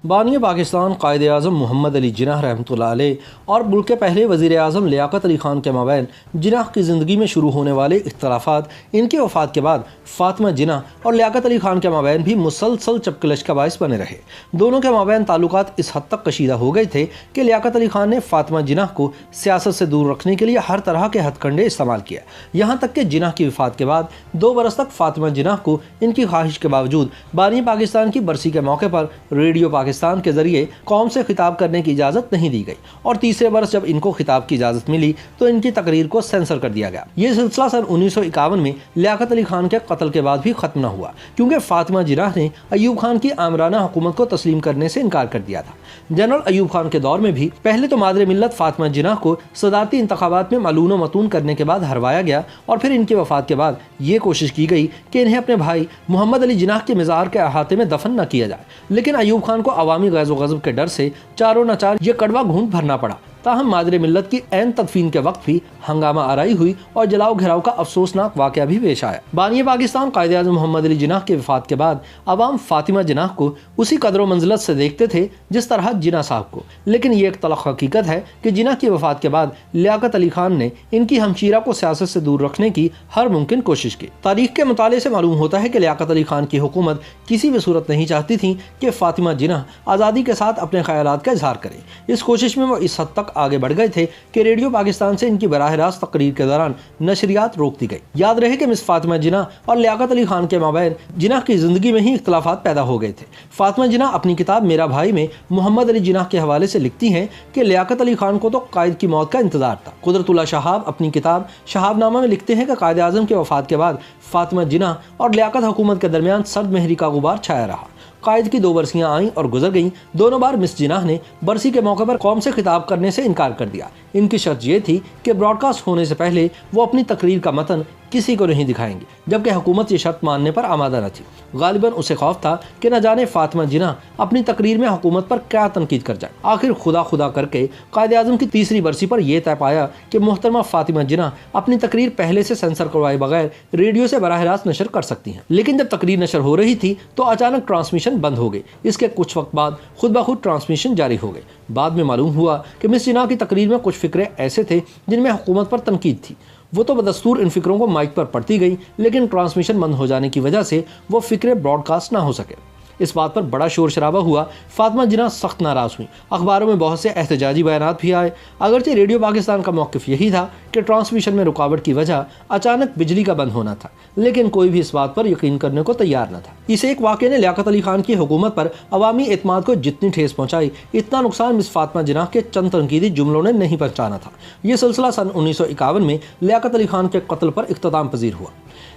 بانی پاکستان قائد اعظم محمد علی جناح رحمۃ اللہ علیہ اور ملک کے پہلے وزیر اعظم لیاقت علی خان کے مابین جناح کی زندگی میں شروع ہونے والے اختلافات ان کی وفات کے بعد فاطمہ جناح اور لیاقت علی خان کے مابین بھی مسلسل چپکلش کا باعث بنے رہے۔ دونوں کے مابین تعلقات اس حد تک کشیدہ ہو گئے تھے کہ لیاقت علی خان نے فاطمہ جناح کو سیاست سے دور رکھنے کے لیے ہر طرح کے ہتھ کنڈے استعمال کیا، یہاں تک کہ جناح کی وفات کے بعد 2 برس تک فاطمہ جناح کو ان کی خواہش کے باوجود بانی پاکستان کی برسی کے موقع پر ریڈیو پاکستان کے ذریعے قوم سے خطاب کرنے کی اجازت نہیں دی گئی، اور تیسرے برس جب ان کو خطاب کی اجازت ملی تو ان کی تقریر کو سینسر کر دیا گیا۔ یہ سلسلہ سن 1951 میں لیاقت علی خان کے قتل کے بعد بھی ختم نہ ہوا، کیونکہ فاطمہ جناح نے ایوب خان کی آمرانہ حکومت کو تسلیم کرنے سے انکار کر دیا تھا۔ جنرل ایوب خان کے دور میں بھی پہلے تو مادر ملت فاطمہ جناح کو صدارتی انتخابات میں ملون و متون کرنے کے بعد ہروایا گیا، اور پھر ان کی وفات کے بعد یہ کوشش کی گئی کہ انہیں اپنے بھائی محمد علی جناح کے مزار کے احاطے میں دفن نہ کیا جائے، لیکن ایوب خان کو عوامی غیظ و غضب کے ڈر سے چاروں ناچار یہ کڑوا گھونٹ بھرنا پڑا۔ تاہم مادر ملت کی عین تدفین کے وقت بھی ہنگامہ آرائی ہوئی اور جلاؤ گھراؤ کا افسوسناک واقعہ بھی پیش آیا۔ بانی پاکستان قائد اعظم محمد علی جناح کی وفات کے بعد عوام فاطمہ جناح کو اسی قدر و منزلت سے دیکھتے تھے جس طرح جناح صاحب کو، لیکن یہ ایک تلخ حقیقت ہے کہ جناح کی وفات کے بعد لیاقت علی خان نے ان کی ہمشیرہ کو سیاست سے دور رکھنے کی ہر ممکن کوشش کی۔ تاریخ کے مطالعے سے معلوم ہوتا ہے کہ لیاقت علی خان کی حکومت کسی بھی صورت نہیں چاہتی تھی کہ فاطمہ جناح آزادی کے ساتھ اپنے خیالات کا اظہار کریں۔ اس کوشش میں وہ اس حد تک آگے بڑھ گئے تھے کہ ریڈیو پاکستان سے ان کی براہ راست تقریر کے دوران نشریات روک دی گئی۔ یاد رہے کہ مس فاطمہ جناح اور لیاقت علی خان کے مابین جناح کی زندگی میں ہی اختلافات پیدا ہو گئے تھے۔ فاطمہ جناح اپنی کتاب میرا بھائی میں محمد علی جناح کے حوالے سے لکھتی ہیں کہ لیاقت علی خان کو تو قائد کی موت کا انتظار تھا۔ قدرت اللہ شہاب اپنی کتاب شہاب نامہ میں لکھتے ہیں کہ قائد اعظم کے وفات کے بعد فاطمہ جناح اور لیاقت حکومت کے درمیان سرد مہری کا غبار چھایا رہا۔ قائد کی 2 برسیاں آئیں اور گزر گئیں، دونوں بار مس جناح نے برسی کے موقع پر قوم سے خطاب کرنے سے انکار کر دیا۔ ان کی شرط یہ تھی کہ براڈ کاسٹ ہونے سے پہلے وہ اپنی تقریر کا متن کسی کو نہیں دکھائیں گے، جبکہ حکومت یہ شرط ماننے پر آمادہ نہ تھی۔ غالباً اسے خوف تھا کہ نہ جانے فاطمہ جناح اپنی تقریر میں حکومت پر کیا تنقید کر جائے۔ آخر خدا کر کے قائد اعظم کی تیسری برسی پر یہ طے پایا کہ محترمہ فاطمہ جناح اپنی تقریر پہلے سے سینسر کروائے بغیر ریڈیو سے براہ راست نشر کر سکتی ہیں، لیکن جب تقریر نشر ہو رہی تھی تو اچانک ٹرانسمیشن بند ہو گئی۔ اس کے کچھ وقت بعد خود بخود ٹرانسمیشن جاری ہو گئی۔ بعد میں معلوم ہوا کہ مس جناح کی تقریر میں کچھ فکرے ایسے تھے جن میں حکومت پر تنقید تھی۔ وہ تو بدستور ان فکروں کو مائک پر پڑھتی گئی، لیکن ٹرانسمیشن بند ہو جانے کی وجہ سے وہ فکرے براڈ کاسٹ نہ ہو سکے۔ اس بات پر بڑا شور شرابہ ہوا، فاطمہ جناح سخت ناراض ہوئیں، اخباروں میں بہت سے احتجاجی بیانات بھی آئے۔ اگرچہ ریڈیو پاکستان کا موقف یہی تھا کہ ٹرانسمیشن میں رکاوٹ کی وجہ اچانک بجلی کا بند ہونا تھا، لیکن کوئی بھی اس بات پر یقین کرنے کو تیار نہ تھا۔ اس ایک واقعے نے لیاقت علی خان کی حکومت پر عوامی اعتماد کو جتنی ٹھیس پہنچائی، اتنا نقصان مس فاطمہ جناح کے چند تنقیدی جملوں نے نہیں پہنچانا تھا۔ یہ سلسلہ سن 1951 میں لیاقت علی خان کے قتل پر اختتام پذیر ہوا،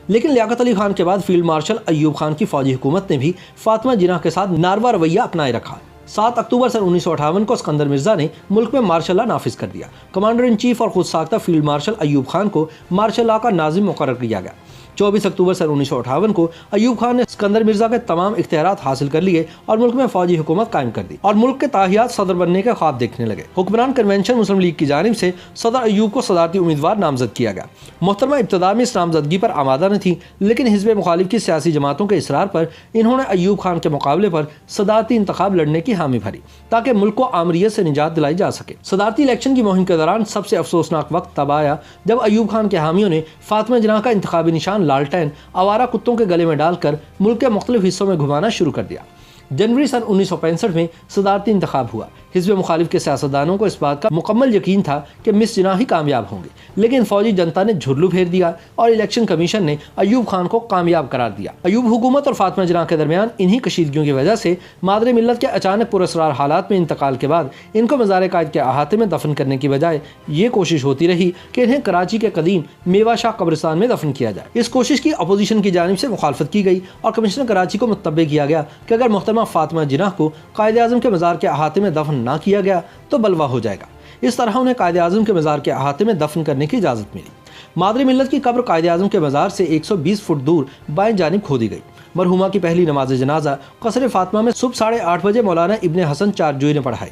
لیکن لیاقت علی خان کے بعد فیلڈ مارشل ایوب خان کی فوجی حکومت نے بھی فاطمہ جناح کے ساتھ ناروا رویہ اپنائے رکھا۔ 7 اکتوبر سن 1958 کو اسکندر مرزا نے ملک میں مارشل لا نافذ کر دیا۔ کمانڈر ان چیف اور خود ساختہ فیلڈ مارشل ایوب خان کو مارشل لا کا ناظم مقرر کیا گیا۔ 24 اکتوبر سن 1958 کو ایوب خان نے اسکندر مرزا کے تمام اختیارات حاصل کر لیے اور ملک میں فوجی حکومت قائم کر دی، اور ملک کے تاحیات صدر بننے کے خواب دیکھنے لگے۔ حکمران کنونشن مسلم لیگ کی جانب سے صدر ایوب کو صدارتی امیدوار نامزد کیا گیا۔ محترمہ ابتدا میں اس نامزدگی پر آمادہ نہ تھی، لیکن حزب مخالف کی سیاسی جماعتوں کے اصرار پر انہوں نے ایوب خان کے مقابلے پر صدارتی انتخاب لڑنے کی حامی بھری تاکہ ملک کو آمریت سے نجات دلائی جا سکے۔ صدارتی الیکشن کی مہم کے دوران سب سے افسوسناک وقت تب آیا جب ایوب خان کے حامیوں نے فاطمہ جناح کا انتخابی نشان لالٹین آوارہ کتوں کے گلے میں ڈال کر ملک کے مختلف حصوں میں گھمانا شروع کر دیا۔ جنوری سن 1965 میں صدارتی انتخاب ہوا۔ حزب مخالف کے سیاستدانوں کو اس بات کا مکمل یقین تھا کہ مس جناح ہی کامیاب ہوں گے، لیکن فوجی جنتا نے جھرلو پھیر دیا اور الیکشن کمیشن نے ایوب خان کو کامیاب قرار دیا۔ ایوب حکومت اور فاطمہ جناح کے درمیان انہی کشیدگیوں کی وجہ سے مادر ملت کے اچانک پراسرار حالات میں انتقال کے بعد ان کو مزار قائد کے احاطے میں دفن کرنے کی بجائے یہ کوشش ہوتی رہی کہ انہیں کراچی کے قدیم میوا شاہ قبرستان میں دفن کیا جائے۔ اس کوشش کی اپوزیشن کی جانب سے مخالفت کی گئی اور کمشنر کراچی کو متنبہ کیا گیا کہ اگر محترمہ فاطمہ جناح کو قائد اعظم کے مزار کے احاطے میں دفن نہ کیا گیا تو بلوا ہو جائے گا۔ اس طرح انہیں قائد اعظم کے مزار کے احاطے میں دفن کرنے کی اجازت ملی۔ مادر ملت کی قبر قائد اعظم کے مزار سے 120 فٹ دور بائیں جانب کھودی گئی۔ مرحومہ کی پہلی نماز جنازہ قصر فاطمہ میں صبح 8:30 بجے مولانا ابن حسن چارجوئی نے پڑھائی،